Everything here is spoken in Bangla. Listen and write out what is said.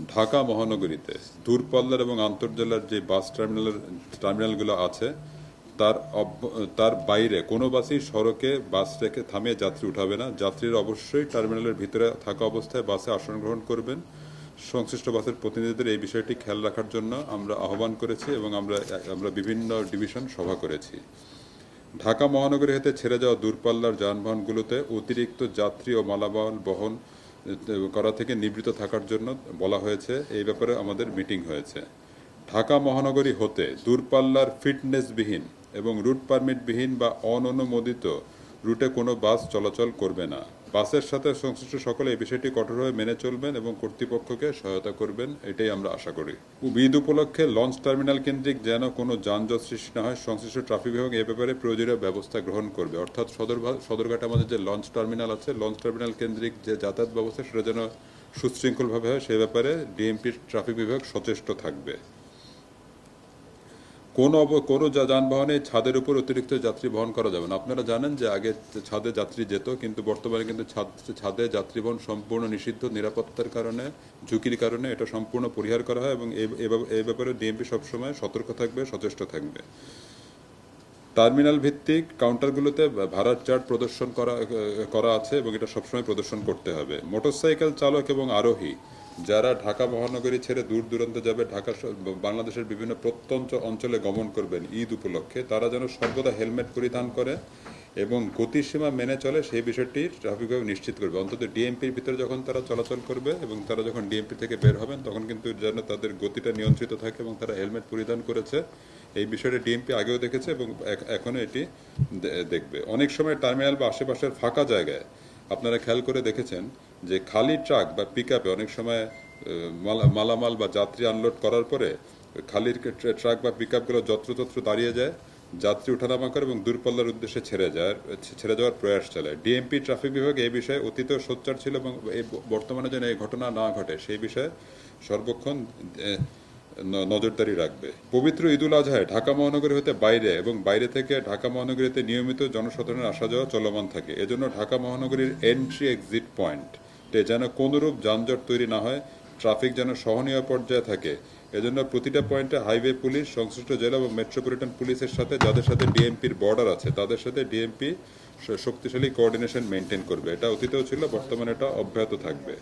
ঢাকা মহানগরীতে দূরপাল্লার এবং আন্তর্জেলার যে বাস টার্মিনালগুলো আছে তার বাইরে কোনো বাসই সড়কে বাস রেখে থামিয়ে যাত্রী উঠাবে না। যাত্রীরা অবশ্যই টার্মিনালের ভিতরে থাকা অবস্থায় বাসে আসন গ্রহণ করবেন। সংশ্লিষ্ট বাসের প্রতিনিধিদের এই বিষয়টি খেয়াল রাখার জন্য আমরা আহ্বান করেছি এবং আমরা বিভিন্ন ডিভিশন সভা করেছি। ঢাকা মহানগরী হতে ছেড়ে যাওয়া দূরপাল্লার যানবাহনগুলোতে অতিরিক্ত যাত্রী ও মালামাল বহন করা থেকে নিবৃত্ত থাকার জন্য বলা হয়েছে। এই ব্যাপারে আমাদের মিটিং হয়েছে। ঢাকা মহানগরী হতে দূরপাল্লার ফিটনেসবিহীন এবং রুট পারমিটবিহীন বা অননুমোদিত রুটে কোনো বাস চলাচল করবে না। বাসের সাথে সংশ্লিষ্ট সকলে এই বিষয়টি কঠোরভাবে মেনে চলবেন এবং কর্তৃপক্ষকে সহায়তা করবেন, এটাই আমরা আশা করি। ঈদ উপলক্ষে লঞ্চ টার্মিনাল কেন্দ্রিক যেন কোনো যানজট সৃষ্টি না হয়, সংশ্লিষ্ট ট্রাফিক বিভাগ এ ব্যাপারে প্রয়োজনীয় ব্যবস্থা গ্রহণ করবে। অর্থাৎ সদরঘাটে আমাদের যে লঞ্চ টার্মিনাল আছে, লঞ্চ টার্মিনাল কেন্দ্রিক যে যাতায়াত ব্যবস্থা সেটা যেন সুশৃঙ্খলভাবে হয়, সে ব্যাপারে ডিএমপির ট্রাফিক বিভাগ সচেষ্ট থাকবে। কোনো যানবাহনে ছাদের উপর অতিরিক্ত যাত্রী বহন করা যাবে না। আপনারা জানেন যে আগে ছাদে যাত্রী যেত, কিন্তু বর্তমানে কিন্তু ছাদে যাত্রী বহন সম্পূর্ণ নিষিদ্ধ। নিরাপত্তার কারণে, ঝুঁকির কারণে এটা সম্পূর্ণ পরিহার করা হয় এবং এই ব্যাপারে ডিএমপি সবসময় সতর্ক থাকবে, সচেষ্ট থাকবে। টার্মিনাল ভিত্তিক কাউন্টারগুলোতে ভাড়ার চার্ট প্রদর্শন করা আছে এবং এটা সবসময় প্রদর্শন করতে হবে। মোটরসাইকেল চালক এবং আরোহী যারা ঢাকা মহানগরী ছেড়ে দূর দূরান্তে যাবে, বাংলাদেশের বিভিন্ন প্রত্যন্ত অঞ্চলে গমন করবেন ঈদ উপলক্ষে, তারা যেন সর্বদা হেলমেট পরিধান করে এবং গতিসীমা মেনে চলে, সেই বিষয়টি ট্রাফিক বিভাগ নিশ্চিত করবে। অন্তত ডিএমপির ভিতরে যখন তারা চলাচল করবে এবং তারা যখন ডিএমপি থেকে বের হবেন, তখন কিন্তু যেন তাদের গতিটা নিয়ন্ত্রিত থাকে এবং তারা হেলমেট পরিধান করেছে। এই বিষয়টা ডিএমপি আগেও দেখেছে এবং এখনো এটি দেখবে। অনেক সময় টার্মিনাল বা আশেপাশের ফাঁকা জায়গায় আপনারা খেয়াল করে দেখেছেন যে খালি ট্রাক বা পিকআপে অনেক সময় মালামাল বা যাত্রী আনলোড করার পরে খালি ট্রাক বা পিকআপগুলো যত্রতত্র দাঁড়িয়ে যায়, যাত্রী ওঠানামা করে এবং দূরপাল্লার উদ্দেশ্যে ছেড়ে যাওয়ার প্রয়াস চালায়। ডিএমপি ট্রাফিক বিভাগ এই বিষয়ে অতীতেও সোচ্চার ছিল এবং বর্তমানে যেন এই ঘটনা না ঘটে সেই বিষয়ে সর্বক্ষণ নজরদারি রাখবে। পবিত্র ঈদুল আজহায় ঢাকা মহানগরী হতে বাইরে এবং বাইরে থেকে ঢাকা মহানগরীতে নিয়মিত জনসাধারণের আসা যাওয়া চলমান থাকে। এজন্য ঢাকা মহানগরীর এন্ট্রি এক্সিট পয়েন্টে যেন কোনরূপ যানজট তৈরি না হয়, ট্রাফিক যেন সহনীয় পর্যায়ে থাকে, এজন্য প্রতিটা পয়েন্টে হাইওয়ে পুলিশ, সংশ্লিষ্ট জেলা এবং মেট্রোপলিটন পুলিশের সাথে, যাদের সাথে ডিএমপির বর্ডার আছে, তাদের সাথে ডিএমপি শক্তিশালী কোঅর্ডিনেশন মেনটেন করবে। এটা অতীতেও ছিল, বর্তমানে এটা অব্যাহত থাকবে।